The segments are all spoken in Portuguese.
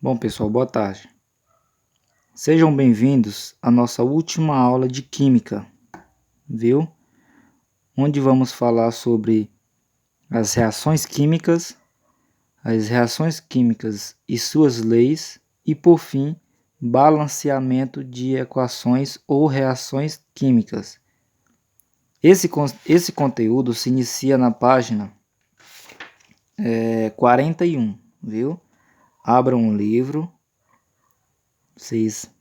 Bom, pessoal, boa tarde. Sejam bem-vindos à nossa última aula de Química, viu? Onde vamos falar sobre as reações químicas e suas leis e, por fim, balanceamento de equações ou reações químicas. Esse conteúdo se inicia na página 41, viu? Abram um livro, vocês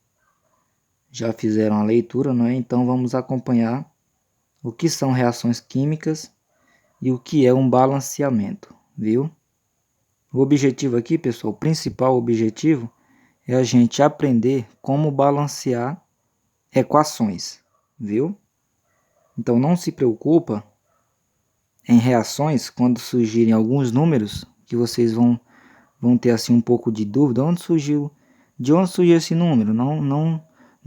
já fizeram a leitura, não é? Então vamos acompanhar o que são reações químicas e o que é um balanceamento, viu? O objetivo aqui, pessoal, o principal objetivo é a gente aprender como balancear equações, viu? Então não se preocupa em reações quando surgirem alguns números que vocês vão ter assim um pouco de dúvida, de onde surgiu esse número? Não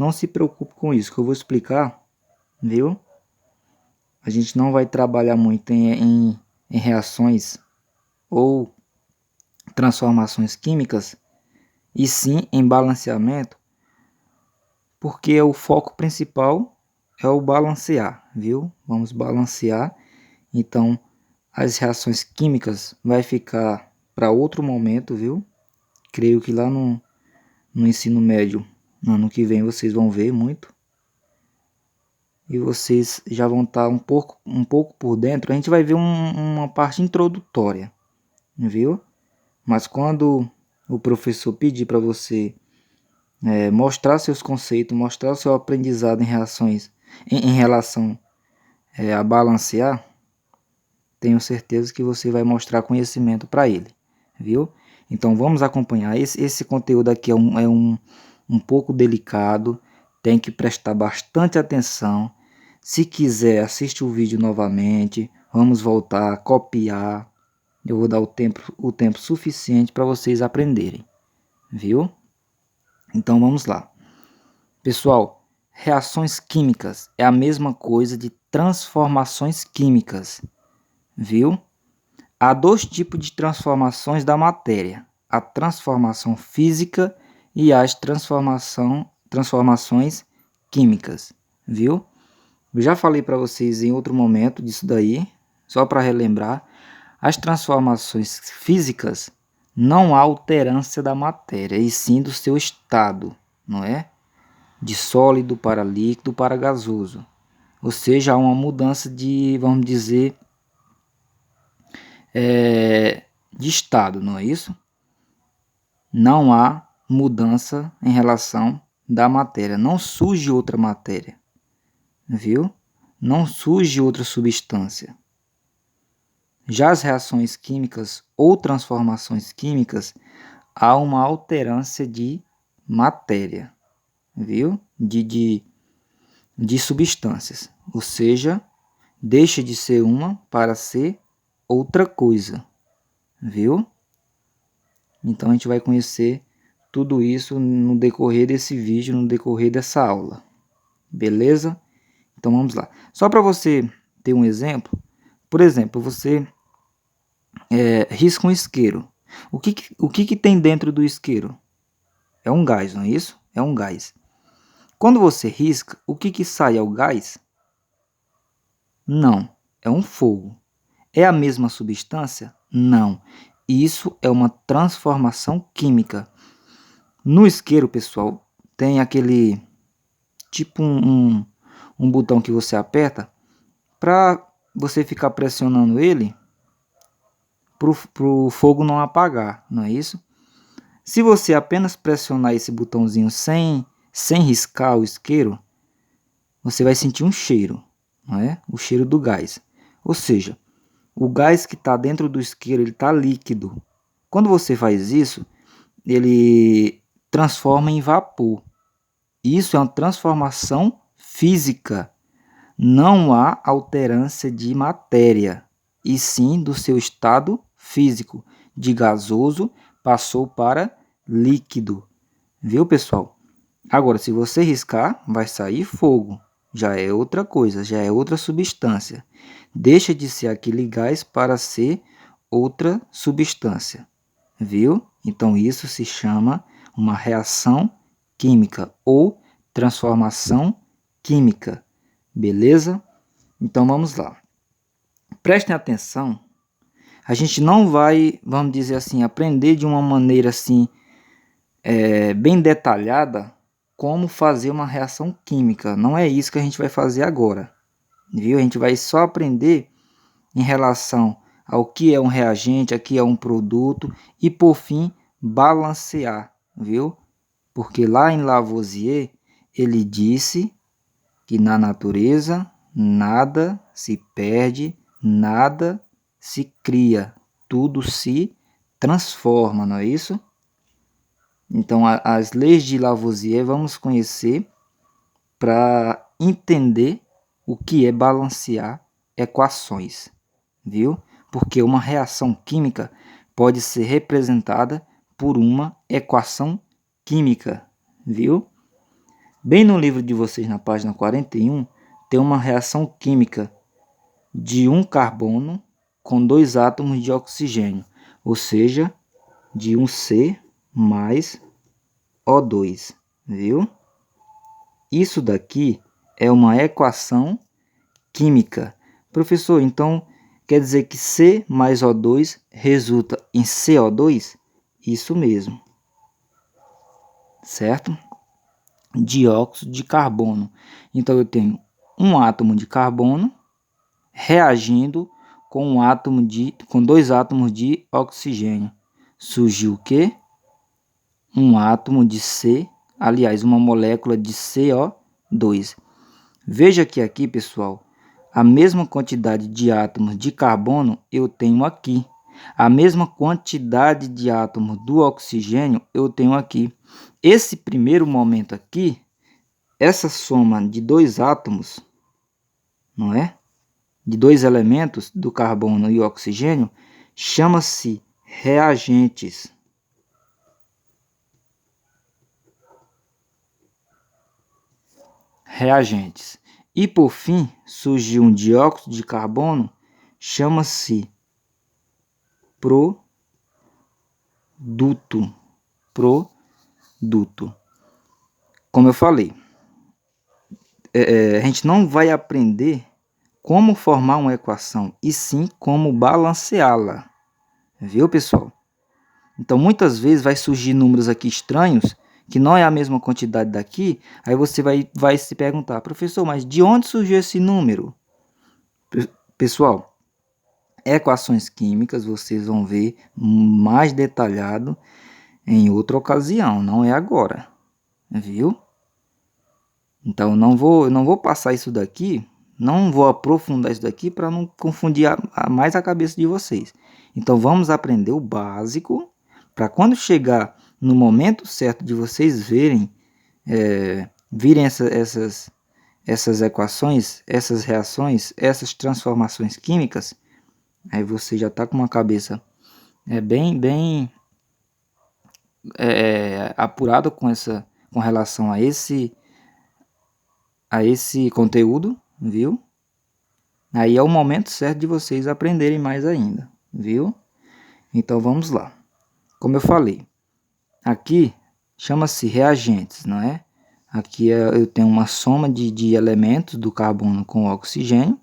se preocupe com isso, que eu vou explicar, viu? A gente não vai trabalhar muito em reações ou transformações químicas, e sim em balanceamento, porque o foco principal é o balancear, viu? Vamos balancear. Então, as reações químicas vai ficar para outro momento, viu? Creio que lá no ensino médio, no ano que vem, vocês vão ver muito. E vocês já vão estar um pouco por dentro. A gente vai ver uma parte introdutória, viu? Mas quando o professor pedir para você mostrar seus conceitos, mostrar o seu aprendizado em relação a balancear, tenho certeza que você vai mostrar conhecimento para ele, viu? Então vamos acompanhar. Esse conteúdo aqui é um pouco delicado, tem que prestar bastante atenção. Se quiser, assiste o vídeo novamente, vamos voltar, copiar. Eu vou dar o tempo suficiente para vocês aprenderem, viu? Então vamos lá. Pessoal, reações químicas é a mesma coisa de transformações químicas, viu? Há dois tipos de transformações da matéria: a transformação física e as transformações químicas, viu? Eu já falei para vocês em outro momento disso daí, só para relembrar. As transformações físicas não há alterância da matéria, e sim do seu estado, não é? De sólido para líquido para gasoso. Ou seja, há uma mudança de, vamos dizer, de estado, não é isso? Não há mudança em relação da matéria, não surge outra matéria, viu? Não surge outra substância. Já as reações químicas ou transformações químicas, há uma alterância de matéria, viu? De substâncias, ou seja, deixa de ser uma para ser outra coisa, viu? Então a gente vai conhecer tudo isso no decorrer desse vídeo, no decorrer dessa aula, beleza? Então vamos lá. Só para você ter um exemplo, por exemplo, você risca um isqueiro. O que tem dentro do isqueiro? É um gás, não é isso? É um gás. Quando você risca, o que sai é o gás? Não, é um fogo. É a mesma substância? Não. Isso é uma transformação química. No isqueiro, pessoal, tem aquele tipo um botão que você aperta para você ficar pressionando ele para o fogo não apagar, não é isso? Se você apenas pressionar esse botãozinho sem riscar o isqueiro, você vai sentir um cheiro, não é? O cheiro do gás. Ou seja, o gás que está dentro do isqueiro ele está líquido. Quando você faz isso, ele transforma em vapor. Isso é uma transformação física. Não há alterância de matéria, e sim do seu estado físico. De gasoso passou para líquido. Viu, pessoal? Agora, se você riscar, vai sair fogo. Já é outra coisa, já é outra substância. Deixa de ser aquele gás para ser outra substância. Viu? Então isso se chama uma reação química ou transformação química. Beleza? Então vamos lá. Prestem atenção. A gente não vai, vamos dizer assim, aprender de uma maneira assim bem detalhada como fazer uma reação química. Não é isso que a gente vai fazer agora, viu? A gente vai só aprender em relação ao que é um reagente, aqui é um produto e por fim balancear, viu? Porque lá em Lavoisier ele disse que na natureza nada se perde, nada se cria, tudo se transforma, não é isso? Então, as leis de Lavoisier vamos conhecer para entender o que é balancear equações, viu? Porque uma reação química pode ser representada por uma equação química, viu? Bem no livro de vocês, na página 41, tem uma reação química de um carbono com 2 átomos de oxigênio, ou seja, de um C mais O2, viu? Isso daqui é uma equação química. Professor, então quer dizer que C mais O2 resulta em CO2? Isso mesmo, certo? Dióxido de carbono. Então eu tenho um átomo de carbono reagindo com com 2 átomos de oxigênio. Surgiu o quê? Um átomo de C, aliás, uma molécula de CO2. Veja que aqui, pessoal, a mesma quantidade de átomos de carbono eu tenho aqui. A mesma quantidade de átomos do oxigênio eu tenho aqui. Esse primeiro momento aqui, essa soma de 2 átomos, não é? De 2 elementos, do carbono e o oxigênio, chama-se reagentes. Reagentes. E por fim, surgiu um dióxido de carbono, chama-se produto. Produto. Como eu falei, a gente não vai aprender como formar uma equação, e sim como balanceá-la. Viu, pessoal? Então, muitas vezes vai surgir números aqui estranhos, que não é a mesma quantidade daqui, aí você vai se perguntar, professor, mas de onde surgiu esse número? Pessoal, equações químicas vocês vão ver mais detalhado em outra ocasião, não é agora, viu? Então, eu não vou passar isso daqui, não vou aprofundar isso daqui para não confundir mais a cabeça de vocês. Então, vamos aprender o básico, para quando chegar no momento certo de vocês virem essas equações, essas reações, essas transformações químicas, aí você já está com uma cabeça bem apurada com relação a esse conteúdo, viu? Aí é o momento certo de vocês aprenderem mais ainda, viu? Então vamos lá. Como eu falei, aqui chama-se reagentes, não é? Aqui eu tenho uma soma de elementos do carbono com o oxigênio,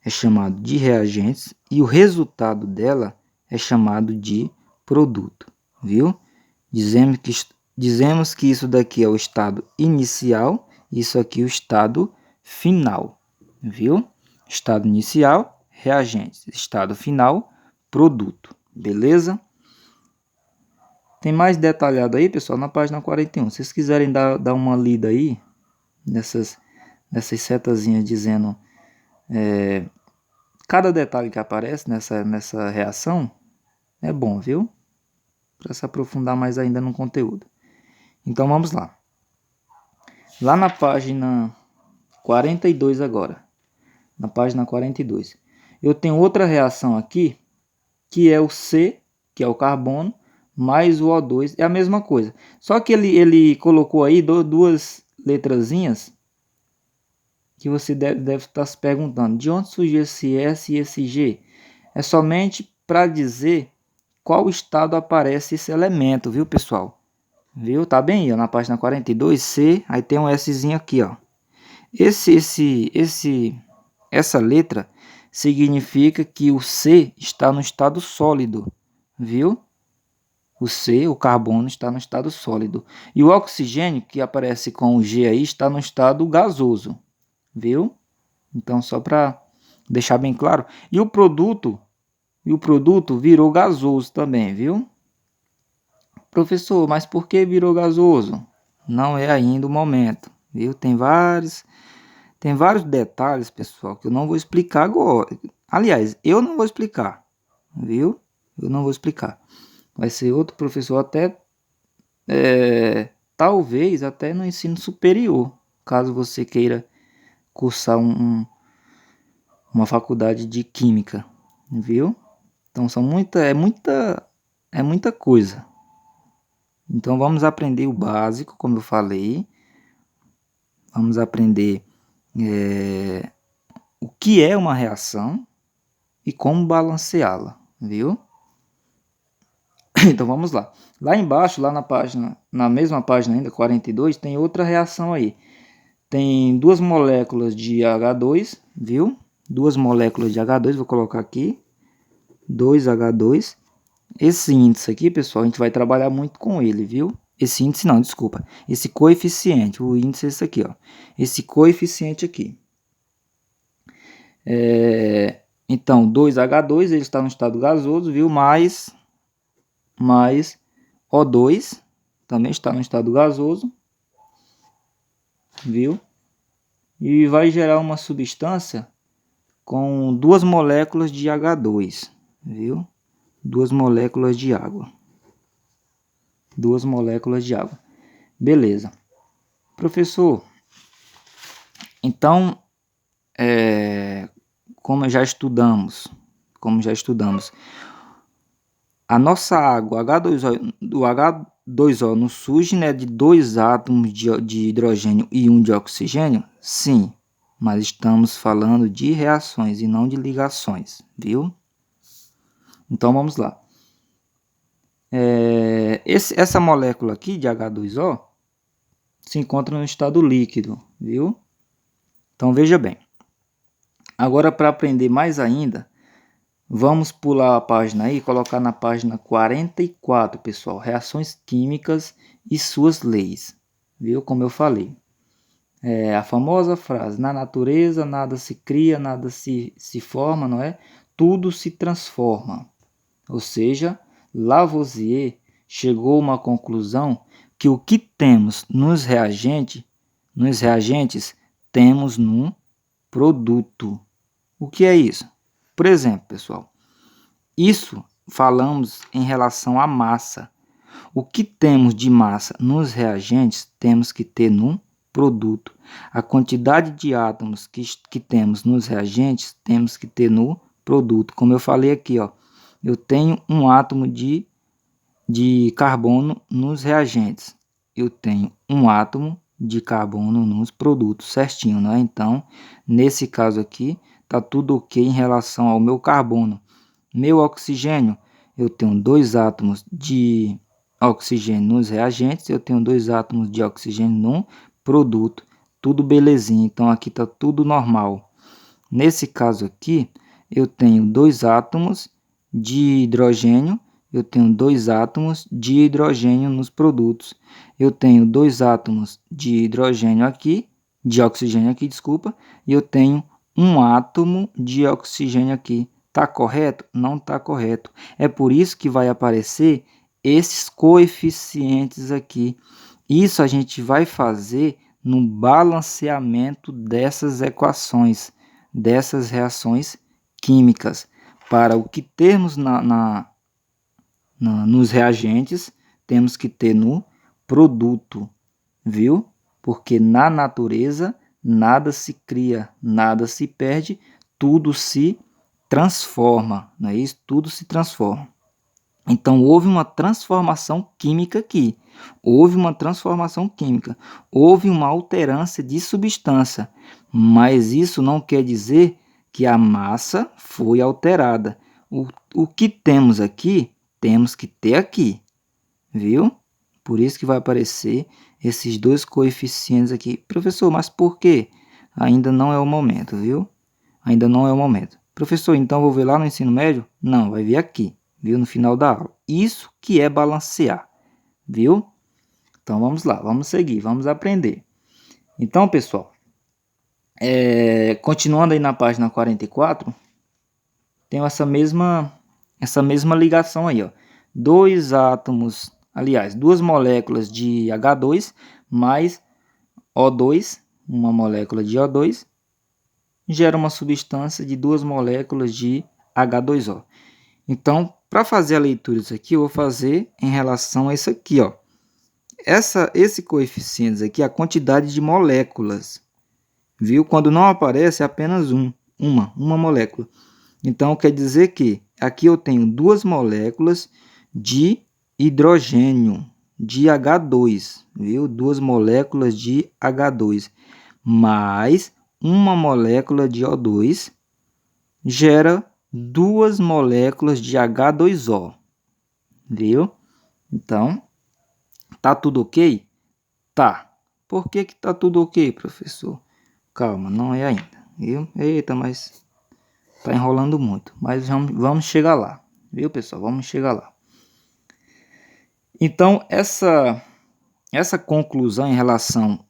é chamado de reagentes, e o resultado dela é chamado de produto, viu? Dizemos que isso daqui é o estado inicial, isso aqui é o estado final, viu? Estado inicial, reagentes. Estado final, produto. Beleza? Tem mais detalhado aí, pessoal, na página 41. Se vocês quiserem dar uma lida aí, nessas setazinhas dizendo cada detalhe que aparece nessa reação, é bom, viu? Para se aprofundar mais ainda no conteúdo. Então vamos lá. Lá na página 42 agora. Na página 42. Eu tenho outra reação aqui, que é o C, que é o carbono, mais o O2, é a mesma coisa. Só que ele colocou aí duas letrazinhas que você deve estar se perguntando. De onde surgiu esse S e esse G? É somente para dizer qual estado aparece esse elemento, viu, pessoal? Viu? Tá bem aí, ó, na página 42, C, aí tem um Szinho aqui, ó. Essa letra significa que o C está no estado sólido, viu? O C, o carbono, está no estado sólido. E o oxigênio, que aparece com o G aí, está no estado gasoso, viu? Então, só para deixar bem claro. E o produto virou gasoso também, viu? Professor, mas por que virou gasoso? Não é ainda o momento, viu? Tem vários detalhes, pessoal, que eu não vou explicar agora. Aliás, eu não vou explicar, viu? Eu não vou explicar. Vai ser outro professor, até talvez até no ensino superior, caso você queira cursar uma faculdade de química, viu? Então é muita coisa. Então vamos aprender o básico, como eu falei. Vamos aprender o que é uma reação e como balanceá-la, viu? Então vamos lá. Lá embaixo, lá na mesma página ainda, 42, tem outra reação aí. Tem duas moléculas de H2, viu? Duas moléculas de H2, vou colocar aqui. 2H2. Esse índice aqui, pessoal, a gente vai trabalhar muito com ele, viu? Esse índice não, desculpa. Esse coeficiente, o índice é esse aqui, ó. Esse coeficiente aqui. Então, 2H2, ele está no estado gasoso, viu? Mais O2, também está no estado gasoso, viu? E vai gerar uma substância com duas moléculas de H2, viu? Duas moléculas de água. Duas moléculas de água. Beleza. Professor, então, como já estudamos, a nossa água, o H2O não surge, né, de dois átomos de hidrogênio e um de oxigênio? Sim, mas estamos falando de reações e não de ligações, viu? Então vamos lá. Essa molécula aqui de H2O se encontra no estado líquido, viu? Então veja bem. Agora, para aprender mais ainda, vamos pular a página aí e colocar na página 44, pessoal. Reações químicas e suas leis. Viu? Como eu falei. A famosa frase, na natureza nada se cria, nada se forma, não é? Tudo se transforma. Ou seja, Lavoisier chegou a uma conclusão que o que temos nos reagentes, temos num produto. O que é isso? Por exemplo, pessoal, isso falamos em relação à massa. O que temos de massa nos reagentes, temos que ter num produto. A quantidade de átomos que temos nos reagentes, temos que ter no produto. Como eu falei aqui, ó, eu tenho um átomo de carbono nos reagentes. Eu tenho um átomo de carbono nos produtos, certinho, né? Então, nesse caso aqui, tá tudo ok em relação ao meu carbono. Meu oxigênio, eu tenho dois átomos de oxigênio nos reagentes, eu tenho dois átomos de oxigênio no produto. Tudo belezinha, então aqui tá tudo normal. Nesse caso aqui, eu tenho dois átomos de hidrogênio, eu tenho dois átomos de hidrogênio nos produtos. Eu tenho dois átomos de hidrogênio aqui, de oxigênio aqui, desculpa, e eu tenho um átomo de oxigênio aqui. Tá correto? Não tá correto. É por isso que vai aparecer esses coeficientes aqui. Isso a gente vai fazer no balanceamento dessas equações, dessas reações químicas. Para o que termos nos reagentes, temos que ter no produto, viu? Porque na natureza nada se cria, nada se perde, tudo se transforma, não é isso? Tudo se transforma. Então houve uma transformação química aqui, houve uma transformação química, houve uma alterância de substância, mas isso não quer dizer que a massa foi alterada. O que temos aqui temos que ter aqui, viu? Por isso que vai aparecer esses dois coeficientes aqui. Professor, mas por quê? Ainda não é o momento, viu? Ainda não é o momento. Professor, então vou ver lá no ensino médio? Não, vai vir aqui, viu? No final da aula. Isso que é balancear, viu? Então vamos lá, vamos seguir, vamos aprender. Então, pessoal, continuando aí na página 44, tem essa mesma ligação aí, ó. Dois átomos, aliás, duas moléculas de H2 mais O2, uma molécula de O2, gera uma substância de duas moléculas de H2O. Então, para fazer a leitura disso aqui, eu vou fazer em relação a isso aqui, ó. Esse coeficiente aqui é a quantidade de moléculas, viu? Quando não aparece, é apenas uma molécula. Então, quer dizer que aqui eu tenho duas moléculas de hidrogênio, de H2, viu? Duas moléculas de H2, mais uma molécula de O2, gera duas moléculas de H2O, viu? Então, tá tudo ok? Tá. Por que tá tudo ok, professor? Calma, não é ainda, viu? Eita, mas tá enrolando muito. Mas vamos chegar lá, viu, pessoal? Vamos chegar lá. Então, essa conclusão em relação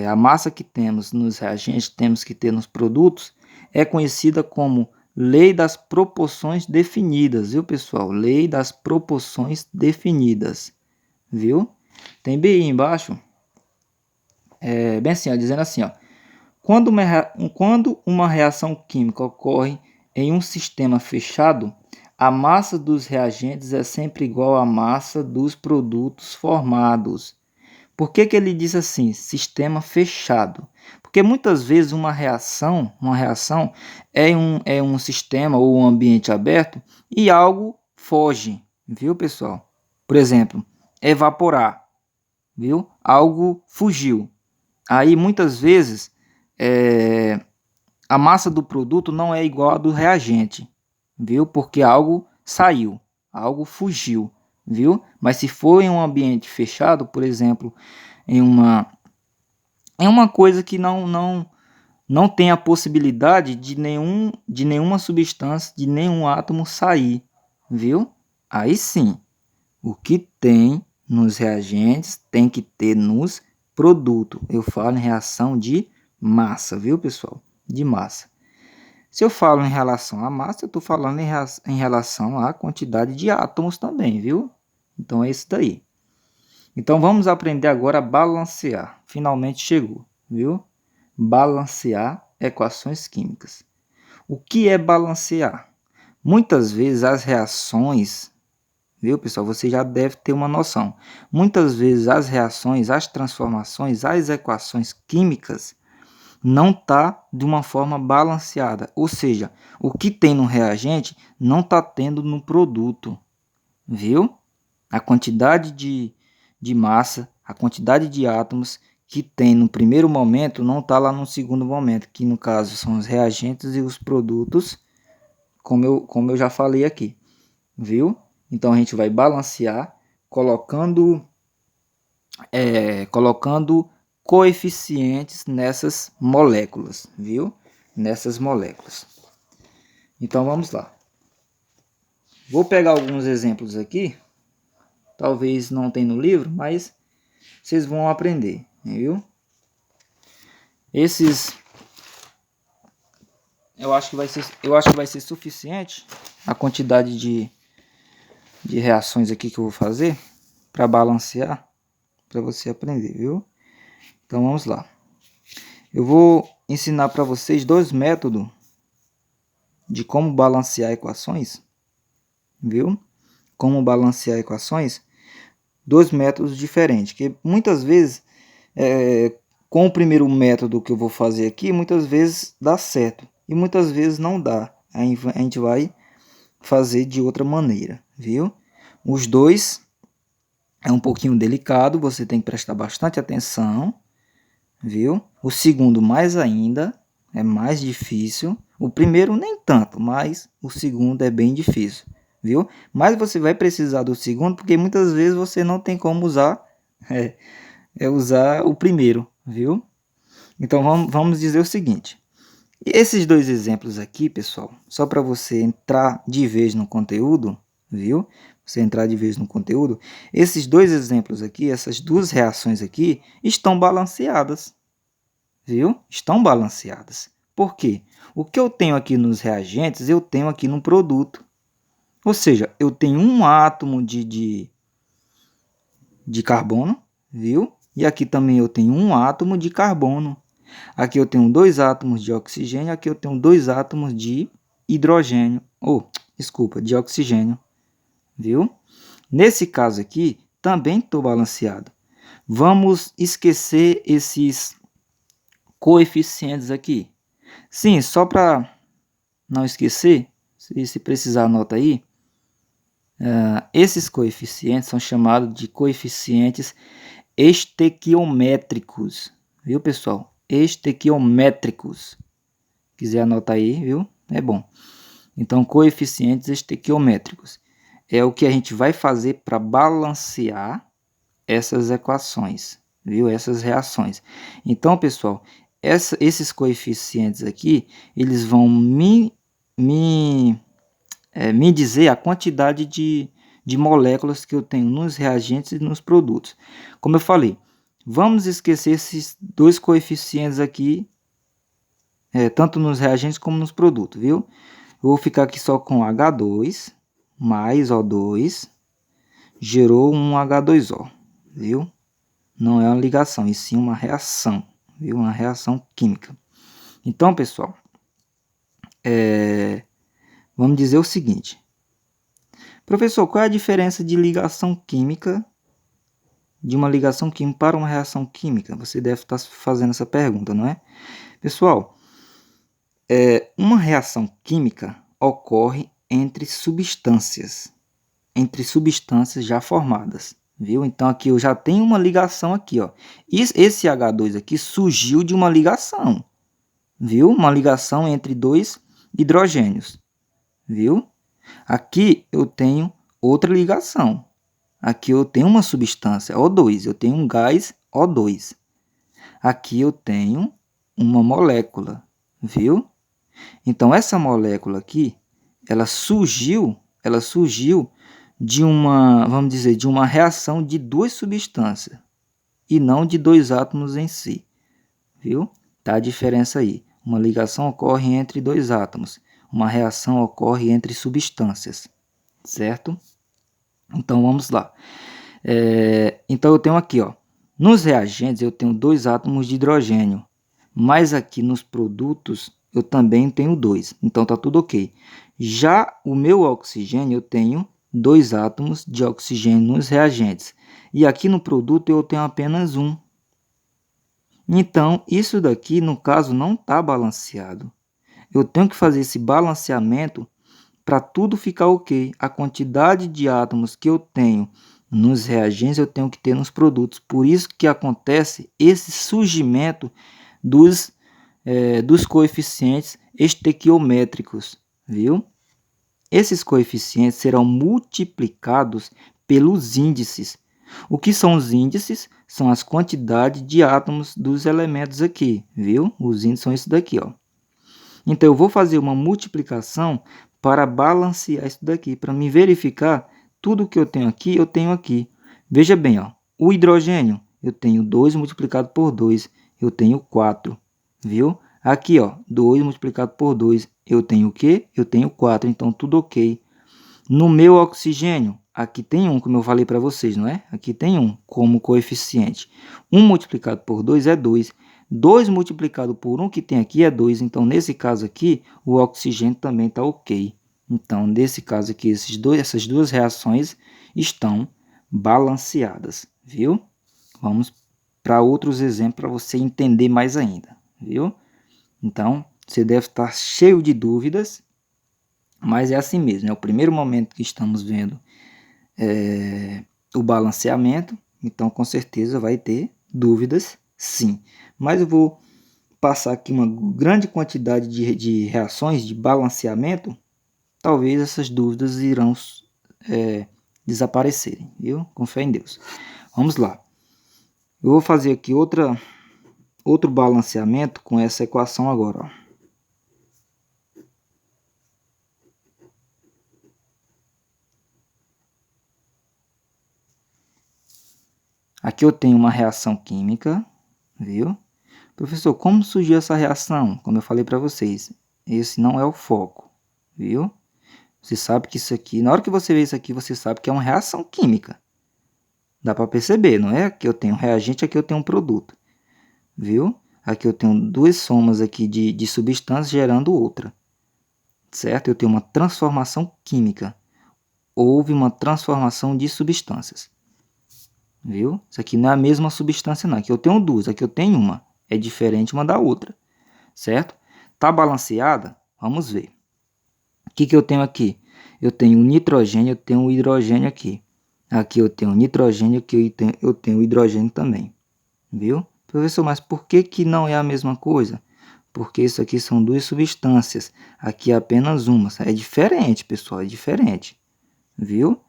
à massa que temos nos reagentes, temos que ter nos produtos, é conhecida como Lei das Proporções Definidas, viu, pessoal? Lei das Proporções Definidas, viu? Tem bem aí embaixo, bem assim, ó, dizendo assim, ó, quando uma reação química ocorre em um sistema fechado, a massa dos reagentes é sempre igual à massa dos produtos formados. Por que ele diz assim, sistema fechado? Porque muitas vezes uma reação é um sistema ou um ambiente aberto e algo foge, viu, pessoal? Por exemplo, evaporar, viu? Algo fugiu. Aí muitas vezes a massa do produto não é igual à do reagente, viu? Porque algo saiu, algo fugiu, viu? Mas se for em um ambiente fechado, por exemplo, em uma coisa que não tem a possibilidade de nenhuma substância, de nenhum átomo sair, viu? Aí sim, o que tem nos reagentes tem que ter nos produtos. Eu falo em reação de massa, viu, pessoal? De massa. Se eu falo em relação à massa, eu estou falando em relação à quantidade de átomos também, viu? Então é isso daí. Então vamos aprender agora a balancear. Finalmente chegou, viu? Balancear equações químicas. O que é balancear? Muitas vezes as reações, viu, pessoal? Você já deve ter uma noção. Muitas vezes as reações, as transformações, as equações químicas não está de uma forma balanceada. Ou seja, o que tem no reagente não está tendo no produto, viu? A quantidade de massa, a quantidade de átomos que tem no primeiro momento não está lá no segundo momento, que no caso são os reagentes e os produtos, como eu já falei aqui, viu? Então a gente vai balancear colocando coeficientes nessas moléculas, viu? Nessas moléculas. Então vamos lá. Vou pegar alguns exemplos aqui. Talvez não tenha no livro, mas vocês vão aprender, viu? Esses eu acho que vai ser suficiente a quantidade de reações aqui que eu vou fazer para balancear, para você aprender, viu? Então vamos lá. Eu vou ensinar para vocês dois métodos de como balancear equações, viu? Como balancear equações, dois métodos diferentes, que muitas vezes com o primeiro método que eu vou fazer aqui, muitas vezes dá certo e muitas vezes não dá. Aí a gente vai fazer de outra maneira, viu? Os dois é um pouquinho delicado, você tem que prestar bastante atenção, viu? O segundo mais ainda, é mais difícil. O primeiro nem tanto, mas o segundo é bem difícil, viu? Mas você vai precisar do segundo, porque muitas vezes você não tem como usar, usar o primeiro, viu? Então vamos dizer o seguinte. Esses dois exemplos aqui, pessoal, só para você entrar de vez no conteúdo, viu? Você entrar de vez no conteúdo, esses dois exemplos aqui, essas duas reações aqui, estão balanceadas, viu? Estão balanceadas. Por quê? O que eu tenho aqui nos reagentes, eu tenho aqui no produto. Ou seja, eu tenho um átomo de carbono, viu? E aqui também eu tenho um átomo de carbono. Aqui eu tenho dois átomos de oxigênio, aqui eu tenho dois átomos de hidrogênio, desculpa, de oxigênio, viu? Nesse caso aqui, também estou balanceado. Vamos esquecer esses coeficientes aqui. Sim, só para não esquecer, se precisar anota aí, esses coeficientes são chamados de coeficientes estequiométricos, viu, pessoal? Estequiométricos. Quiser anotar aí, viu? É bom. Então, coeficientes estequiométricos é o que a gente vai fazer para balancear essas equações, viu? Essas reações. Então, pessoal, esses coeficientes aqui, eles vão me dizer a quantidade de moléculas que eu tenho nos reagentes e nos produtos. Como eu falei, vamos esquecer esses dois coeficientes aqui, tanto nos reagentes como nos produtos, viu? Eu vou ficar aqui só com H2 mais O2, gerou um H2O, viu? Não é uma ligação, e sim uma reação, viu? Uma reação química. Então, pessoal, vamos dizer o seguinte. Professor, qual é a diferença de ligação química, de uma ligação química para uma reação química? Você deve estar fazendo essa pergunta, não é? Pessoal, uma reação química ocorre entre substâncias já formadas, viu? Então aqui eu já tenho uma ligação aqui, ó. Esse H2 aqui surgiu de uma ligação, viu? Uma ligação entre dois hidrogênios, viu? Aqui eu tenho outra ligação. Aqui eu tenho uma substância, O2, eu tenho um gás O2. Aqui eu tenho uma molécula, viu? Então essa molécula aqui, ela surgiu de uma, vamos dizer, de uma reação de duas substâncias e não de dois átomos em si, viu? Tá a diferença aí. Uma ligação ocorre entre dois átomos, uma reação ocorre entre substâncias, certo? Então vamos lá. Então eu tenho aqui, ó, nos reagentes eu tenho dois átomos de hidrogênio, mas aqui nos produtos eu também tenho dois, então tá tudo ok. Já o meu oxigênio eu tenho dois átomos de oxigênio nos reagentes, e aqui no produto eu tenho apenas um. Então isso daqui no caso não está balanceado. Eu tenho que fazer esse balanceamento para tudo ficar ok. A quantidade de átomos que eu tenho nos reagentes eu tenho que ter nos produtos. Por isso que acontece esse surgimento dos coeficientes estequiométricos, viu? Esses coeficientes serão multiplicados pelos índices. O que são os índices? São as quantidades de átomos dos elementos aqui, viu? Os índices são isso daqui, ó. Então, eu vou fazer uma multiplicação para balancear isso daqui, para me verificar tudo que eu tenho aqui. Veja bem, ó, o hidrogênio, eu tenho 2 multiplicado por 2, eu tenho 4, viu? Aqui, ó, 2 multiplicado por 2, eu tenho o quê? Eu tenho 4, então tudo ok. No meu oxigênio, aqui tem 1, como eu falei para vocês, não é? Aqui tem 1 como coeficiente. 1 multiplicado por 2 é 2. 2 multiplicado por 1 que tem aqui é 2. Então, nesse caso aqui, o oxigênio também está ok. Então, nesse caso aqui, essas duas reações estão balanceadas, viu? Vamos para outros exemplos para você entender mais ainda, viu? Então, você deve estar cheio de dúvidas, mas é assim mesmo. É o primeiro momento que estamos vendo o balanceamento, então com certeza vai ter dúvidas, sim. Mas eu vou passar aqui uma grande quantidade de reações de balanceamento talvez essas dúvidas irão desaparecerem, viu? Com fé em Deus. Vamos lá. Eu vou fazer aqui outro balanceamento com essa equação agora, ó. Aqui eu tenho uma reação química, viu? Professor, como surgiu essa reação? Como eu falei para vocês, esse não é o foco, viu? Você sabe que isso aqui, na hora que você vê isso aqui, você sabe que é uma reação química. Dá para perceber, não é? Aqui eu tenho um reagente, aqui eu tenho um produto, viu? Aqui eu tenho duas somas aqui de substâncias gerando outra, certo? Eu tenho uma transformação química. Houve uma transformação de substâncias. Viu? Isso aqui não é a mesma substância não. Aqui eu tenho duas, aqui eu tenho uma. É diferente uma da outra, certo? Tá balanceada? Vamos ver. O que eu tenho aqui? Eu tenho o nitrogênio, eu tenho o hidrogênio aqui. Aqui eu tenho o nitrogênio, aqui eu tenho o hidrogênio também. Viu? Professor, mas por que não é a mesma coisa? Porque isso aqui são duas substâncias. Aqui é apenas uma. É diferente, pessoal, é diferente. Viu?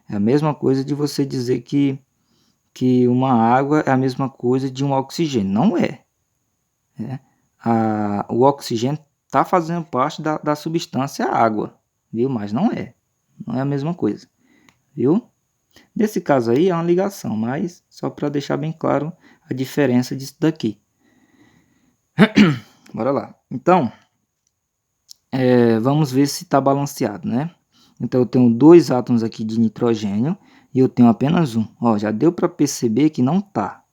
É a mesma coisa de você dizer que uma água é a mesma coisa de um oxigênio. Não é. O oxigênio está fazendo parte da substância água, viu? Mas não é. Não é a mesma coisa, viu? Nesse caso aí é uma ligação, mas só para deixar bem claro a diferença disso daqui. Bora lá. Então, vamos ver se está balanceado, né? Então eu tenho dois átomos aqui de nitrogênio e eu tenho apenas um. Ó, já deu para perceber que não está,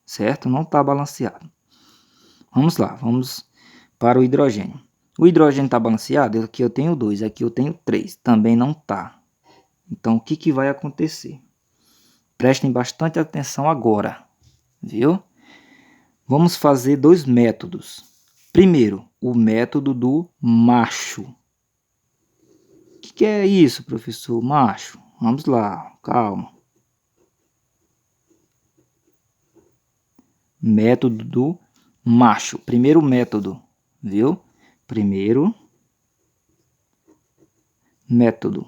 certo? Não está balanceado. Vamos lá, vamos para o hidrogênio. O hidrogênio está balanceado? Aqui eu tenho 2, aqui eu tenho 3. Também não está. Então, o que vai acontecer? Prestem bastante atenção agora, viu? Vamos fazer dois métodos. Primeiro, o método do macho. O que é isso, professor? Macho. Vamos lá, calma. Método do macho. Primeiro método, viu? Primeiro método.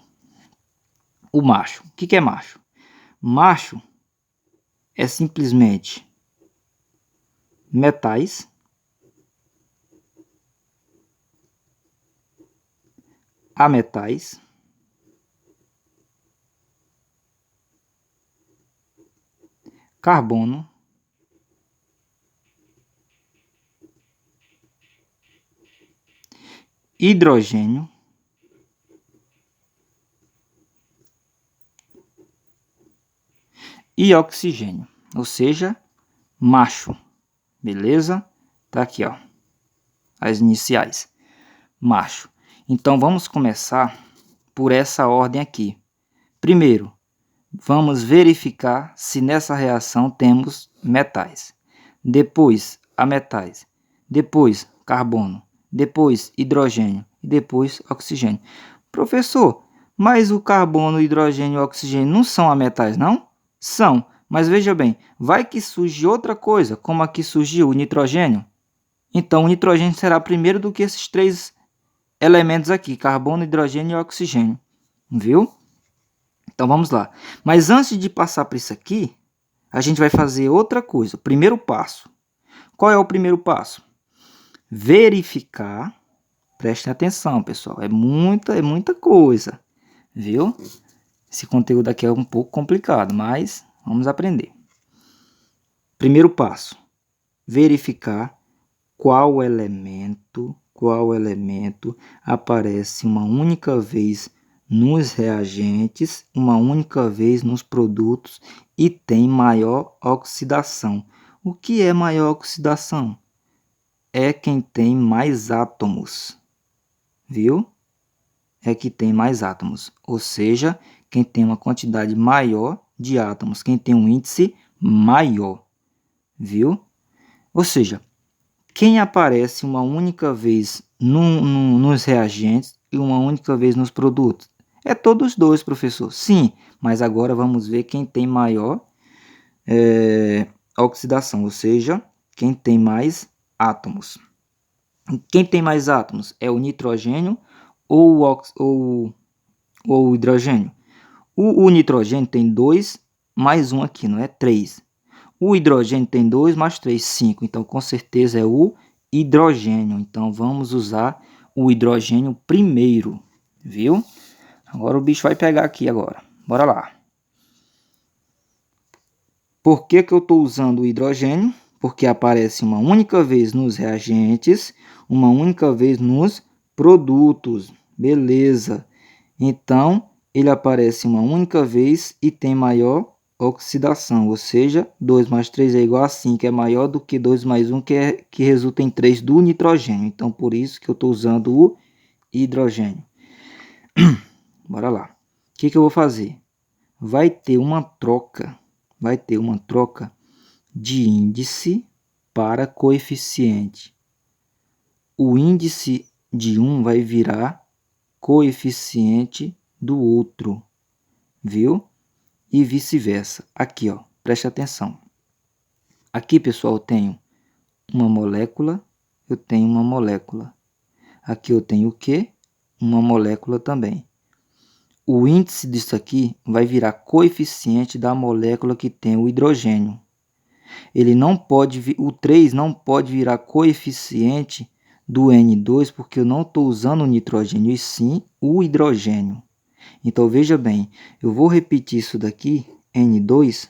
O macho. O que é macho? Macho é simplesmente metais ametais carbono hidrogênio e oxigênio, ou seja, macho, beleza? Tá aqui, ó, as iniciais, macho. Então vamos começar por essa ordem aqui. Primeiro, vamos verificar se nessa reação temos metais. Depois, ametais. Depois, carbono. Depois, hidrogênio. E depois, oxigênio. Professor, mas o carbono, o hidrogênio e o oxigênio não são ametais, não? São, mas veja bem, vai que surge outra coisa, como aqui surgiu o nitrogênio. Então, o nitrogênio será primeiro do que esses três elementos aqui, carbono, hidrogênio e oxigênio. Viu? Então, vamos lá. Mas antes de passar por isso aqui, a gente vai fazer outra coisa. O primeiro passo. Qual é o primeiro passo? Verificar. Prestem atenção, pessoal. É muita coisa. Viu? Esse conteúdo aqui é um pouco complicado, mas vamos aprender. Primeiro passo. Verificar qual elemento aparece uma única vez nos reagentes, uma única vez nos produtos e tem maior oxidação. O que é maior oxidação? É quem tem mais átomos, viu? É que tem mais átomos, ou seja, quem tem uma quantidade maior de átomos, quem tem um índice maior, viu? Ou seja, quem aparece uma única vez nos reagentes e uma única vez nos produtos? É todos dois, professor. Sim, mas agora vamos ver quem tem maior oxidação, ou seja, quem tem mais átomos. Quem tem mais átomos é o nitrogênio ou o hidrogênio? O nitrogênio tem 2 mais 1 aqui, não é? 3. O hidrogênio tem 2 mais 3, 5. Então, com certeza é o hidrogênio. Então, vamos usar o hidrogênio primeiro, viu? Agora o bicho vai pegar aqui agora. Bora lá. Por que eu estou usando o hidrogênio? Porque aparece uma única vez nos reagentes, uma única vez nos produtos. Beleza. Então, ele aparece uma única vez e tem maior oxidação, ou seja, 2 mais 3 é igual a 5, que é maior do que 2 mais 1, que resulta em 3 do nitrogênio. Então, por isso que eu estou usando o hidrogênio. Bora lá. O que eu vou fazer? Vai ter uma troca de índice para coeficiente. O índice de um vai virar coeficiente do outro, viu? E vice-versa. Aqui, ó, preste atenção. Aqui, pessoal, eu tenho uma molécula, eu tenho uma molécula. Aqui eu tenho o quê? Uma molécula também. O índice disso aqui vai virar coeficiente da molécula que tem o hidrogênio. Ele não pode, o 3 não pode virar coeficiente do N2 porque eu não estou usando o nitrogênio e sim o hidrogênio. Então veja bem, eu vou repetir isso daqui, N2,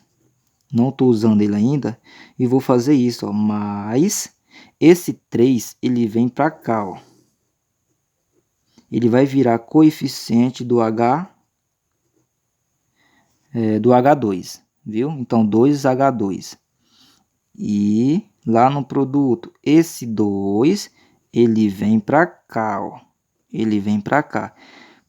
não estou usando ele ainda, e vou fazer isso, ó, mas esse 3 ele vem para cá, ó. Ele vai virar coeficiente do do H2, viu? Então 2H2. E lá no produto, esse 2, ele vem para cá, ó. Ele vem para cá.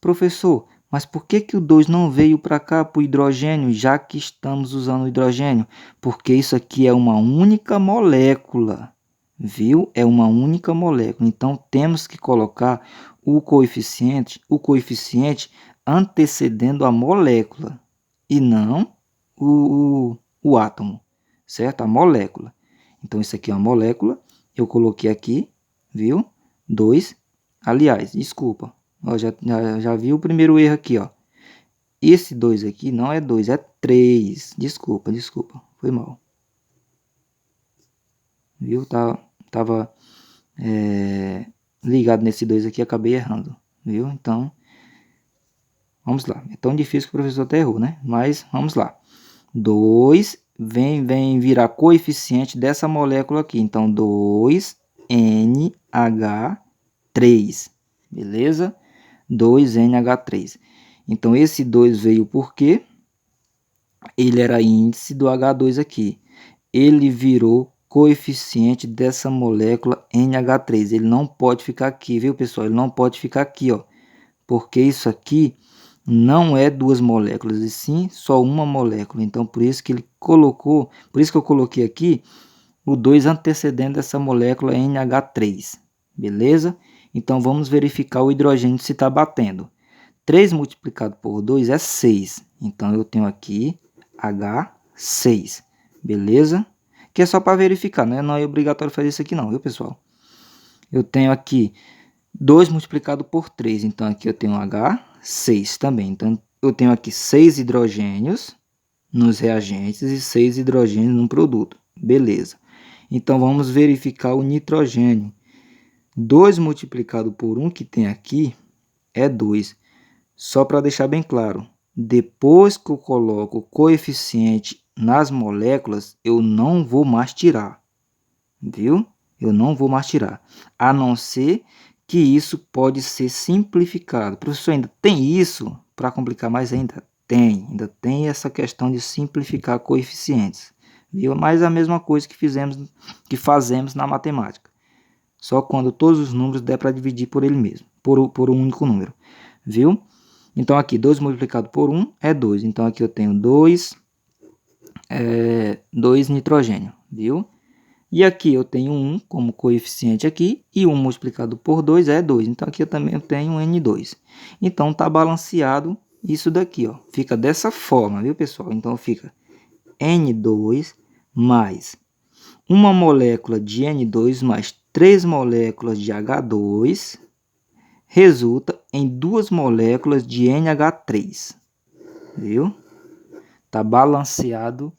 Professor, mas por que o 2 não veio para cá, para o hidrogênio, já que estamos usando o hidrogênio? Porque isso aqui é uma única molécula, viu? É uma única molécula. Então, temos que colocar o coeficiente antecedendo a molécula e não o átomo, certo? A molécula. Então, isso aqui é uma molécula. Eu coloquei aqui, viu? 2. Aliás, desculpa. Ó, já vi o primeiro erro aqui, ó. Esse 2 aqui não é 2, é 3. Desculpa. Foi mal. Viu? Tava ligado nesse 2 aqui, acabei errando. Viu? Então, vamos lá. É tão difícil que o professor até errou, né? Mas, vamos lá. 2 vem virar coeficiente dessa molécula aqui. Então, 2NH3. Beleza? 2NH3. Então, esse 2 veio por quê? Ele era índice do H2 aqui. Ele virou coeficiente dessa molécula NH3. Ele não pode ficar aqui, viu, pessoal? Ele não pode ficar aqui, ó. Porque isso aqui não é duas moléculas, e sim só uma molécula. Então, por isso que ele colocou, por isso que eu coloquei aqui o 2 antecedendo essa molécula NH3. Beleza? Então, vamos verificar o hidrogênio se está batendo. 3 multiplicado por 2 é 6. Então, eu tenho aqui H6. Beleza? Que é só para verificar, né? Não é obrigatório fazer isso aqui não, viu, pessoal? Eu tenho aqui 2 multiplicado por 3. Então, aqui eu tenho H6 também. Então, eu tenho aqui 6 hidrogênios nos reagentes e 6 hidrogênios no produto. Beleza. Então, vamos verificar o nitrogênio. 2 multiplicado por 1 que tem aqui é 2. Só para deixar bem claro, depois que eu coloco o coeficiente nas moléculas, eu não vou mais tirar, viu? Eu não vou mais tirar, a não ser que isso pode ser simplificado. Professor, ainda tem isso? Para complicar mais ainda? Ainda tem essa questão de simplificar coeficientes, viu? Mas é a mesma coisa que fazemos na matemática. Só quando todos os números der para dividir por ele mesmo, por um único número, viu? Então, aqui, 2 multiplicado por 1 é 2. Então, aqui eu tenho 2 nitrogênio, viu? E aqui eu tenho 1 como coeficiente aqui, e 1 multiplicado por 2 é 2. Então, aqui eu também tenho N2. Então, está balanceado isso daqui, ó. Fica dessa forma, viu, pessoal? Então, fica N2 mais uma molécula de N2 mais 3 moléculas de H2 resulta em 2 moléculas de NH3. Viu? Tá balanceado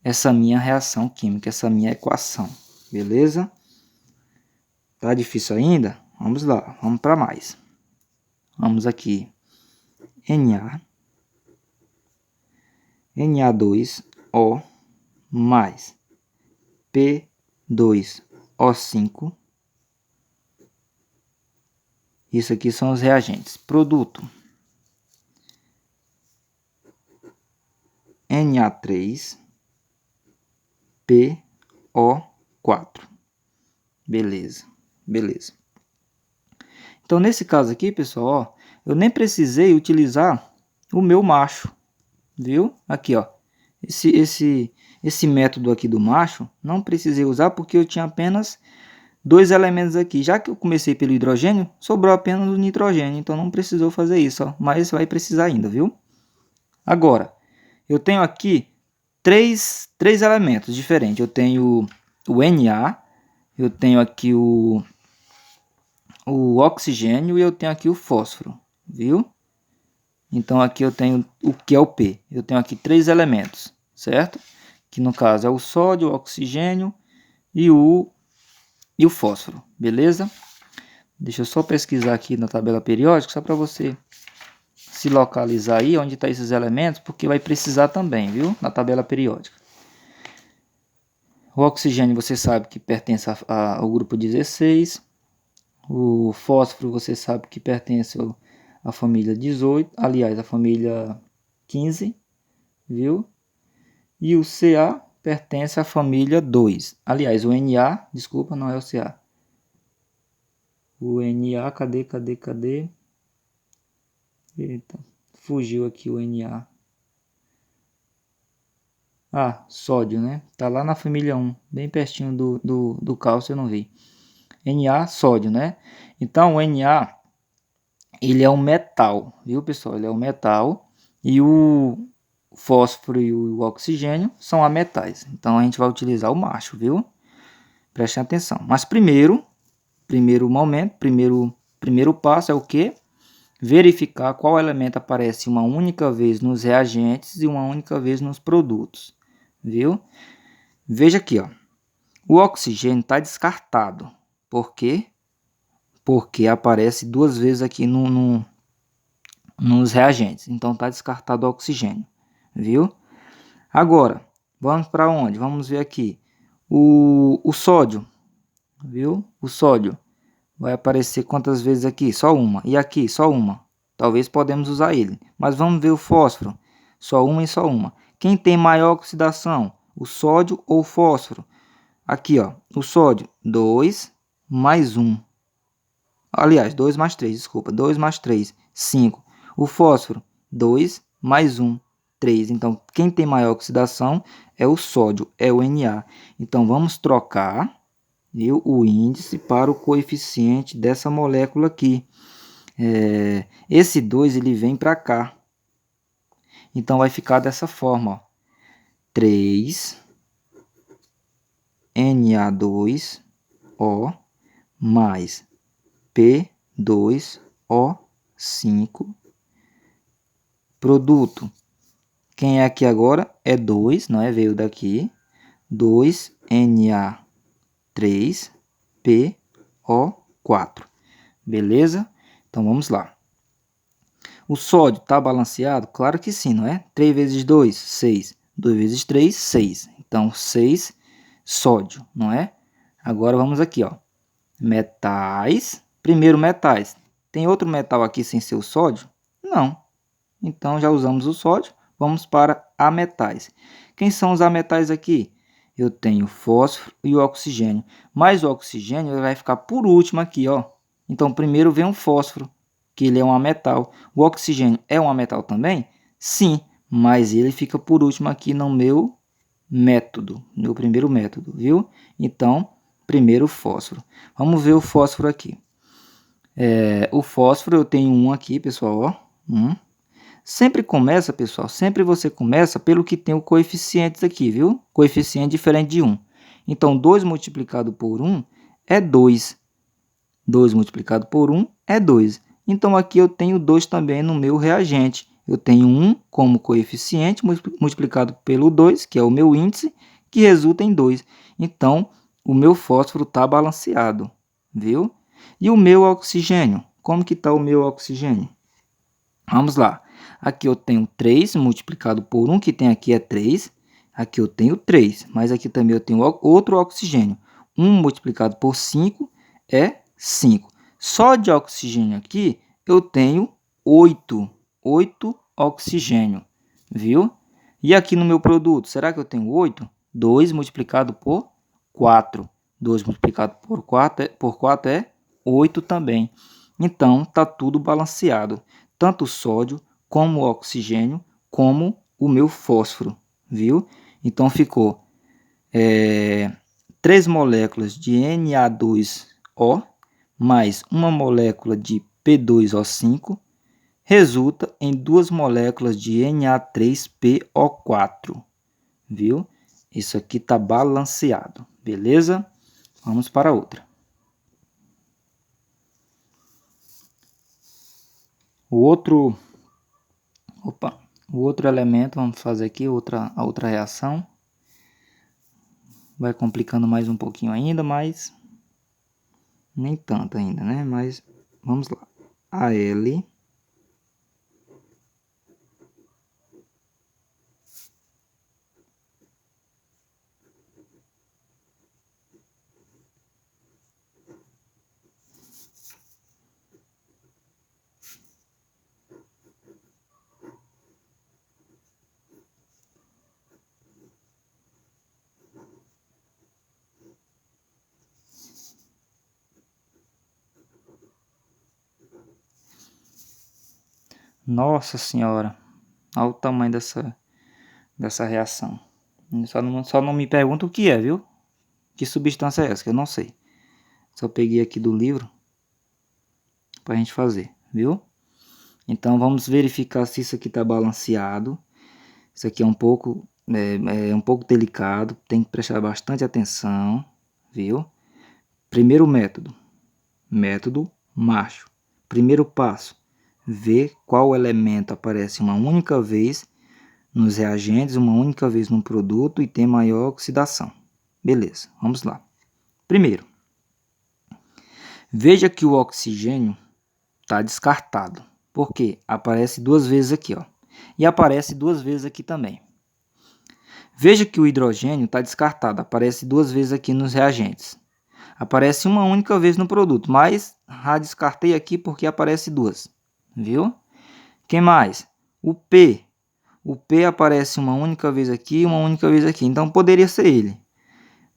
essa minha reação química, essa minha equação. Beleza? Tá difícil ainda? Vamos lá, vamos para mais. Vamos aqui. Na2O mais P2O5. Isso aqui são os reagentes. Produto. Na3 PO4. Beleza. Então, nesse caso aqui, pessoal, ó, eu nem precisei utilizar o meu macho, viu? Aqui, ó. Esse método aqui do macho, não precisei usar porque eu tinha apenas 2 elementos aqui. Já que eu comecei pelo hidrogênio, sobrou apenas o nitrogênio, então não precisou fazer isso, ó. Mas vai precisar ainda, viu? Agora, eu tenho aqui três elementos diferentes. Eu tenho o Na, eu tenho aqui o oxigênio e eu tenho aqui o fósforo, viu? Então aqui eu tenho o que é o P. Eu tenho aqui 3 elementos, certo? Que no caso é o sódio, o oxigênio e o fósforo, beleza? Deixa eu só pesquisar aqui na tabela periódica, só para você se localizar aí onde estão esses elementos, porque vai precisar também, viu? Na tabela periódica. O oxigênio você sabe que pertence ao grupo 16. O fósforo você sabe que pertence à família 18. Aliás, à família 15, viu? E o Ca pertence à família 2. Aliás, o Na, desculpa, não é o Ca. O Na, cadê? Eita, fugiu aqui o Na. Ah, sódio, né? Tá lá na família 1, bem pertinho do cálcio, eu não vi. Na, sódio, né? Então, o Na, ele é um metal, viu, pessoal? Ele é um metal e o fósforo e o oxigênio são ametais. Então, a gente vai utilizar o macho, viu? Prestem atenção. Mas primeiro passo é o quê? Verificar qual elemento aparece uma única vez nos reagentes e uma única vez nos produtos, viu? Veja aqui, ó. O oxigênio está descartado. Por quê? Porque aparece 2 vezes aqui nos reagentes. Então, está descartado o oxigênio, viu? Agora, vamos para onde? Vamos ver aqui. O sódio, viu? O sódio vai aparecer quantas vezes aqui? Só uma. E aqui? Só uma. Talvez podemos usar ele. Mas vamos ver o fósforo. Só uma e só uma. Quem tem maior oxidação? O sódio ou o fósforo? Aqui, ó. O sódio, 2 mais 1. Aliás, 2 mais 3, desculpa. 2 mais 3, 5. O fósforo, 2 mais 1, 3. Então, quem tem maior oxidação é o sódio, é o Na. Então, vamos trocar, viu, o índice para o coeficiente dessa molécula aqui. Esse 2 ele vem para cá. Então, vai ficar dessa forma, ó. 3 Na2O mais P2O5. Produto. Quem é aqui agora? É 2, não é? Veio daqui. 2Na3PO4. Beleza? Então, vamos lá. O sódio está balanceado? Claro que sim, não é? 3 vezes 2, 6. 2 vezes 3, 6. Então, 6 sódio, não é? Agora, vamos aqui, ó. Metais. Primeiro, metais. Tem outro metal aqui sem ser o sódio? Não. Então, já usamos o sódio. Vamos para ametais. Quem são os ametais aqui? Eu tenho o fósforo e o oxigênio. Mas o oxigênio vai ficar por último aqui, ó. Então, primeiro vem o fósforo, que ele é um ametal. O oxigênio é um ametal também? Sim, mas ele fica por último aqui no meu método, no primeiro método, viu? Então, primeiro o fósforo. Vamos ver o fósforo aqui. O fósforo eu tenho um aqui, pessoal, ó. Sempre começa, pessoal, sempre você começa pelo que tem o coeficientes aqui, viu? Coeficiente diferente de 1. Então, 2 multiplicado por 1 é 2. 2 multiplicado por 1 é 2. então aqui eu tenho 2 também no meu reagente. Eu tenho 1 como coeficiente multiplicado pelo 2, que é o meu índice, que resulta em 2. Então, o meu fósforo está balanceado, viu? E o meu oxigênio? Como que está o meu oxigênio? Vamos lá. Aqui eu tenho 3 multiplicado por 1, que tem aqui é 3. Aqui eu tenho 3, mas aqui também eu tenho outro oxigênio. 1 multiplicado por 5 é 5. Só de oxigênio aqui eu tenho 8. 8 oxigênio, viu? E aqui no meu produto, será que eu tenho 8? 2 multiplicado por 4. 2 multiplicado por 4 é 8 também. Então, está tudo balanceado. Tanto o sódio, como o oxigênio, como o meu fósforo, viu? Então, ficou 3 moléculas de Na2O mais uma molécula de P2O5 resulta em 2 moléculas de Na3PO4, viu? Isso aqui está balanceado, beleza? Vamos para outra. O outro elemento, vamos fazer aqui a outra reação. Vai complicando mais um pouquinho ainda, mas nem tanto ainda, né? Mas vamos lá. Al Nossa senhora, olha o tamanho dessa reação. Só não me pergunta o que é, viu? Que substância é essa, que eu não sei. Só peguei aqui do livro para a gente fazer, viu? Então vamos verificar se isso aqui está balanceado. Isso aqui é um pouco delicado, tem que prestar bastante atenção, viu? Primeiro método macho. Primeiro passo, ver qual elemento aparece uma única vez nos reagentes, uma única vez no produto e tem maior oxidação. Beleza, vamos lá. Primeiro, veja que o oxigênio está descartado. Por quê? Aparece 2 vezes aqui, ó. E aparece 2 vezes aqui também. Veja que o hidrogênio está descartado. Aparece 2 vezes aqui nos reagentes. Aparece uma única vez no produto, mas já descartei aqui porque aparece 2. Viu? Quem mais? O P. O P aparece uma única vez aqui e uma única vez aqui. Então poderia ser ele.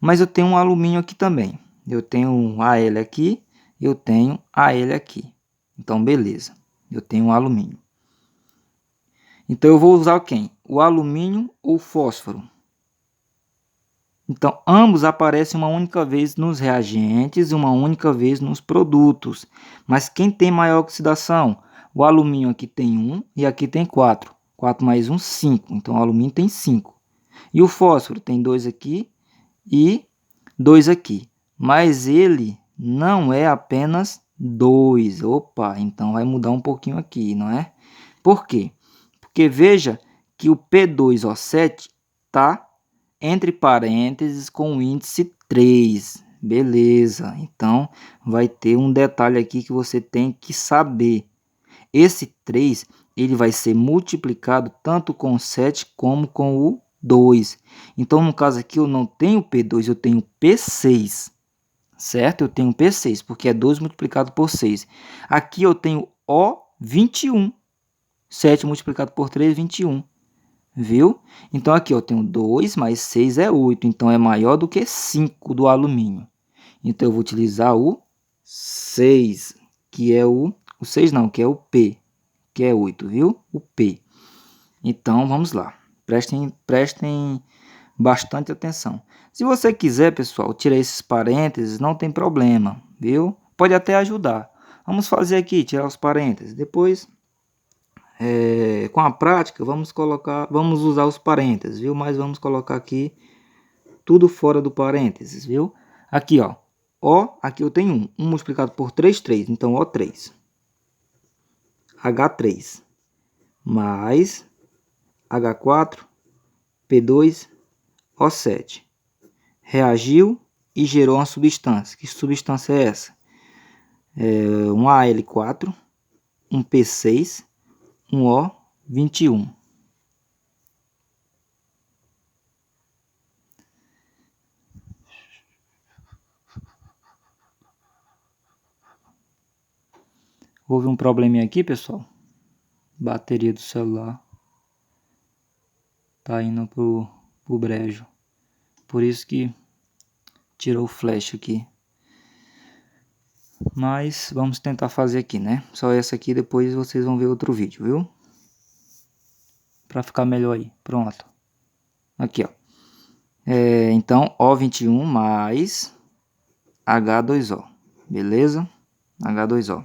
Mas eu tenho um alumínio aqui também. Eu tenho um Al aqui, eu tenho Al aqui. Então beleza. Eu tenho um alumínio. Então eu vou usar quem? O alumínio ou o fósforo? Então ambos aparecem uma única vez nos reagentes e uma única vez nos produtos. Mas quem tem maior oxidação? O alumínio aqui tem 1 e aqui tem 4. 4 mais 1, 5. Então o alumínio tem 5. E o fósforo tem 2 aqui e 2 aqui. Mas ele não é apenas 2. Opa, então vai mudar um pouquinho aqui, não é? Por quê? Porque veja que o P2O7 está entre parênteses com o índice 3. Beleza, então vai ter um detalhe aqui que você tem que saber. Esse 3 ele vai ser multiplicado tanto com o 7 como com o 2. Então, no caso aqui, eu não tenho P2, eu tenho P6. Certo? Eu tenho P6, porque é 2 multiplicado por 6. Aqui eu tenho O21. 7 multiplicado por 3, 21. Viu? Então, aqui eu tenho 2 mais 6 é 8. Então, é maior do que 5 do alumínio. Então, eu vou utilizar o 6, que é o 6 não, que é o P, que é 8, viu? O P. Então, vamos lá. Prestem bastante atenção. Se você quiser, pessoal, tirar esses parênteses, não tem problema, viu? Pode até ajudar. Vamos fazer aqui, tirar os parênteses. Depois, com a prática, vamos usar os parênteses, viu? Mas vamos colocar aqui tudo fora do parênteses, viu? Aqui, ó. O, aqui eu tenho 1. 1 multiplicado por 3, 3. Então, O3. H3 mais H4, P2O7. Reagiu e gerou uma substância. Que substância é essa? Um Al4, um P6, um O21. Houve um probleminha aqui, pessoal. Bateria do celular tá indo pro brejo. Por isso que tirou o flash aqui. Mas vamos tentar fazer aqui, né? Só essa aqui, depois vocês vão ver outro vídeo, viu? Pra ficar melhor aí. Pronto. Aqui, ó. Então, O21 mais H2O. Beleza? H2O.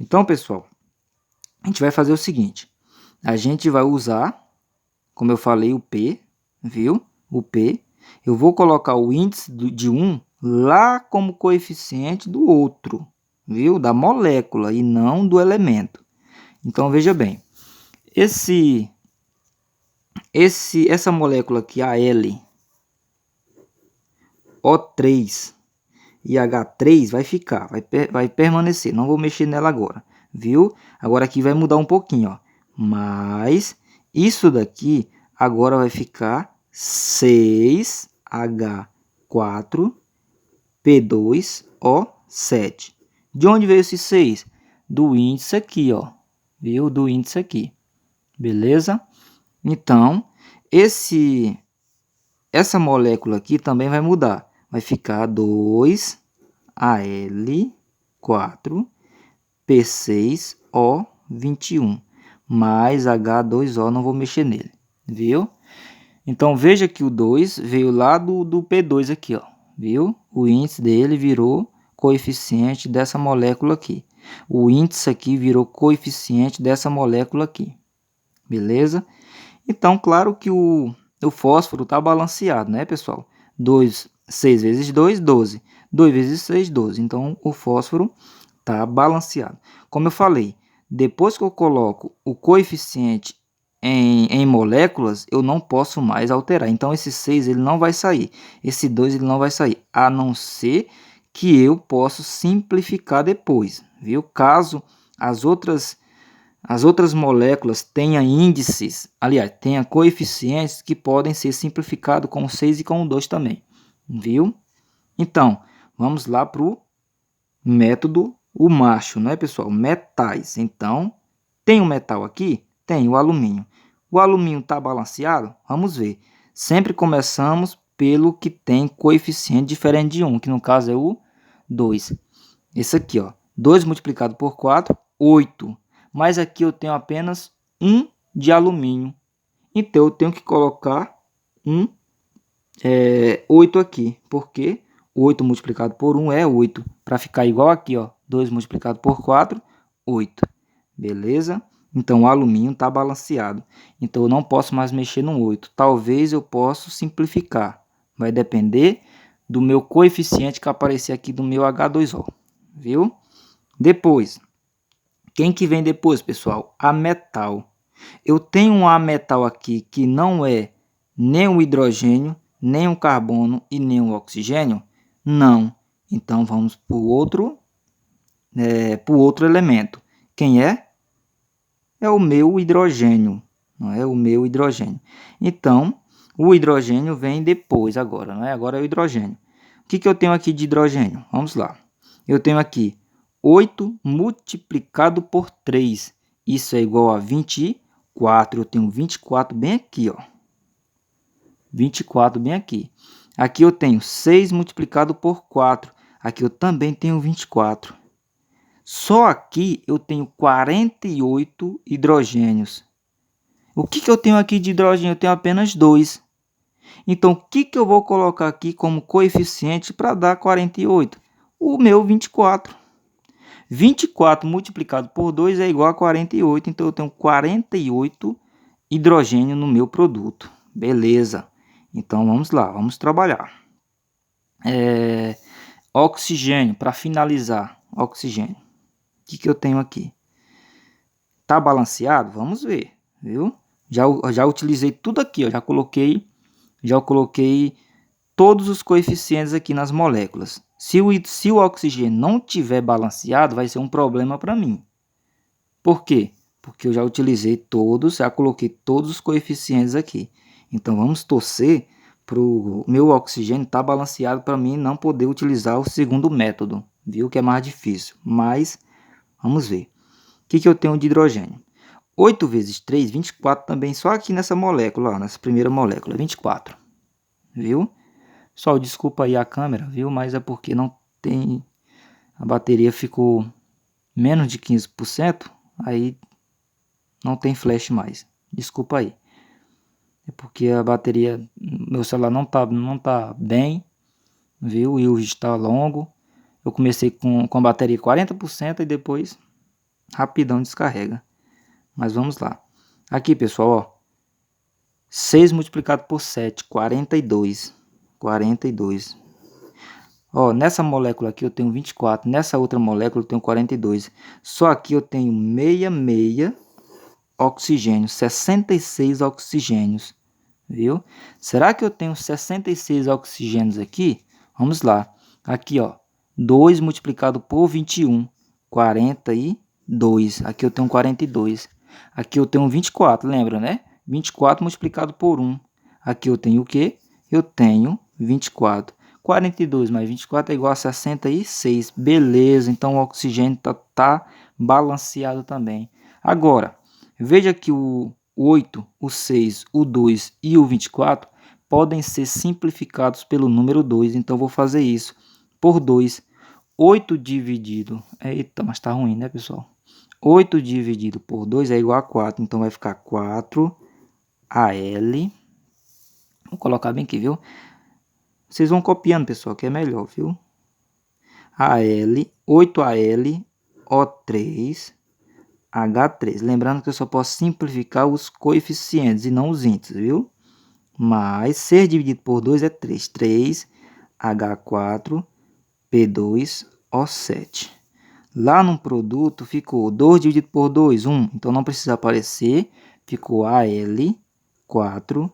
Então, pessoal, a gente vai fazer o seguinte. A gente vai usar, como eu falei, o P, viu? O P. Eu vou colocar o índice de um lá como coeficiente do outro, viu? Da molécula e não do elemento. Então, veja bem. Essa molécula aqui, a L, O3 e H3 vai ficar, vai permanecer. Não vou mexer nela agora, viu? Agora aqui vai mudar um pouquinho, ó. Mas isso daqui agora vai ficar 6H4, P2O7. De onde veio esse 6? Do índice aqui, ó. Viu? Do índice aqui. Beleza? Então, essa molécula aqui também vai mudar. Vai ficar 2Al4, P6O21, mais H2O, não vou mexer nele, viu? Então, veja que o 2 veio lá do P2 aqui, ó, viu? O índice dele virou coeficiente dessa molécula aqui. O índice aqui virou coeficiente dessa molécula aqui, beleza? Então, claro que o fósforo está balanceado, né, pessoal? 6 vezes 2, 12. 2 vezes 6, 12. Então, o fósforo está balanceado. Como eu falei, depois que eu coloco o coeficiente em moléculas, eu não posso mais alterar. Então, esse 6 ele não vai sair. Esse 2 ele não vai sair. A não ser que eu possa simplificar depois, viu? Caso as outras moléculas tenham índices, aliás, tenham coeficientes que podem ser simplificados com o 6 e com o 2 também, viu? Então, vamos lá para o método, o macho, né, pessoal? Metais. Então, tem um metal aqui? Tem o alumínio. O alumínio está balanceado? Vamos ver. Sempre começamos pelo que tem coeficiente diferente de 1, que no caso é o 2. Esse aqui, ó. 2 multiplicado por 4, 8. Mas aqui eu tenho apenas 1 de alumínio. Então, eu tenho que colocar 8 aqui. Porque 8 multiplicado por 1 é 8. Para ficar igual aqui, ó. 2 multiplicado por 4, 8. Beleza? Então, o alumínio está balanceado. Então, eu não posso mais mexer no 8. Talvez eu possa simplificar. Vai depender do meu coeficiente que aparecer aqui do meu H2O. Viu? Depois, quem que vem depois, pessoal? A metal. Eu tenho um ametal aqui que não é nem o hidrogênio, nem o carbono e nem o oxigênio? Não. Então, vamos para o outro elemento. Quem é? É o meu hidrogênio. Não é o meu hidrogênio. Então, o hidrogênio vem depois agora, não é? Agora é o hidrogênio. O que eu tenho aqui de hidrogênio? Vamos lá. Eu tenho aqui 8 multiplicado por 3. Isso é igual a 24. Eu tenho 24 bem aqui, ó. 24 bem aqui. Aqui eu tenho 6 multiplicado por 4. Aqui eu também tenho 24. Só aqui eu tenho 48 hidrogênios. O que eu tenho aqui de hidrogênio? Eu tenho apenas 2. Então, o que eu vou colocar aqui como coeficiente para dar 48? O meu 24. 24 multiplicado por 2 é igual a 48. Então, eu tenho 48 hidrogênio no meu produto. Beleza. Então, vamos lá. Vamos trabalhar. Oxigênio, para finalizar. Oxigênio. O que eu tenho aqui? Tá balanceado? Vamos ver, viu? Já utilizei tudo aqui, ó, já coloquei todos os coeficientes aqui nas moléculas. Se o oxigênio não tiver balanceado, vai ser um problema para mim. Por quê? Porque eu já utilizei todos, já coloquei todos os coeficientes aqui. Então vamos torcer para o meu oxigênio estar balanceado para mim não poder utilizar o segundo método. Viu que é mais difícil, mas vamos ver. O que eu tenho de hidrogênio? 8 vezes 3, 24 também, só aqui nessa molécula, ó, nessa primeira molécula, 24. Viu? Pessoal, desculpa aí a câmera, viu? Mas é porque não tem... A bateria ficou menos de 15%, aí não tem flash mais. Desculpa aí. É porque a bateria... Meu celular não tá bem, viu? E o vídeo está longo. Eu comecei com a bateria 40% e depois rapidão descarrega. Mas vamos lá. Aqui, pessoal, ó. 6 multiplicado por 7, 42. 42. Ó, nessa molécula aqui eu tenho 24. Nessa outra molécula eu tenho 42. Só aqui eu tenho 66 oxigênio. 66 oxigênios. Viu? Será que eu tenho 66 oxigênios aqui? Vamos lá. Aqui, ó. 2 multiplicado por 21. 42. Aqui eu tenho 42. Aqui eu tenho 24, lembra, né? 24 multiplicado por 1. Aqui eu tenho o quê? Eu tenho 24. 42 mais 24 é igual a 66. Beleza, então o oxigênio tá balanceado também. Agora, veja que o 8, o 6, o 2 e o 24 podem ser simplificados pelo número 2. Então, vou fazer isso por 2. 8 dividido... Eita, mas tá ruim, né, pessoal? 8 dividido por 2 é igual a 4. Então, vai ficar 4 AL. Vou colocar bem aqui, viu? Vocês vão copiando, pessoal, que é melhor, viu? AL, 8AL, O3, H3. Lembrando que eu só posso simplificar os coeficientes e não os índices, viu? Mas 6 dividido por 2 é 3. 3, H4, P2, O7. Lá no produto ficou 2 dividido por 2, 1. Então não precisa aparecer. Ficou AL4,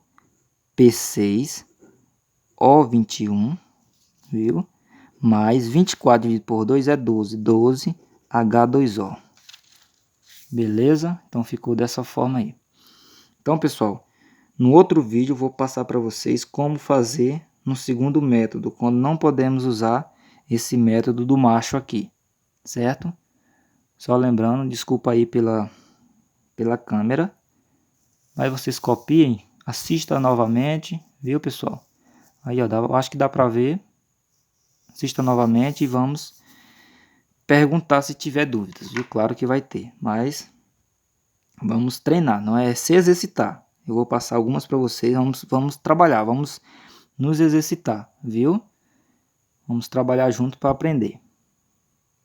P6, O21, viu? Mais 24 dividido por 2 é 12. 12, H2O. Beleza? Então ficou dessa forma aí. Então, pessoal, no outro vídeo eu vou passar para vocês como fazer no segundo método, quando não podemos usar esse método do macho aqui, certo? Só lembrando, desculpa aí pela câmera, mas vocês copiem, assista novamente, viu, pessoal? Aí, ó, acho que dá para ver. Assista novamente e vamos perguntar se tiver dúvidas, viu? Claro que vai ter, mas vamos treinar, não é se exercitar. Eu vou passar algumas para vocês, vamos trabalhar, vamos nos exercitar, viu? Vamos trabalhar junto para aprender.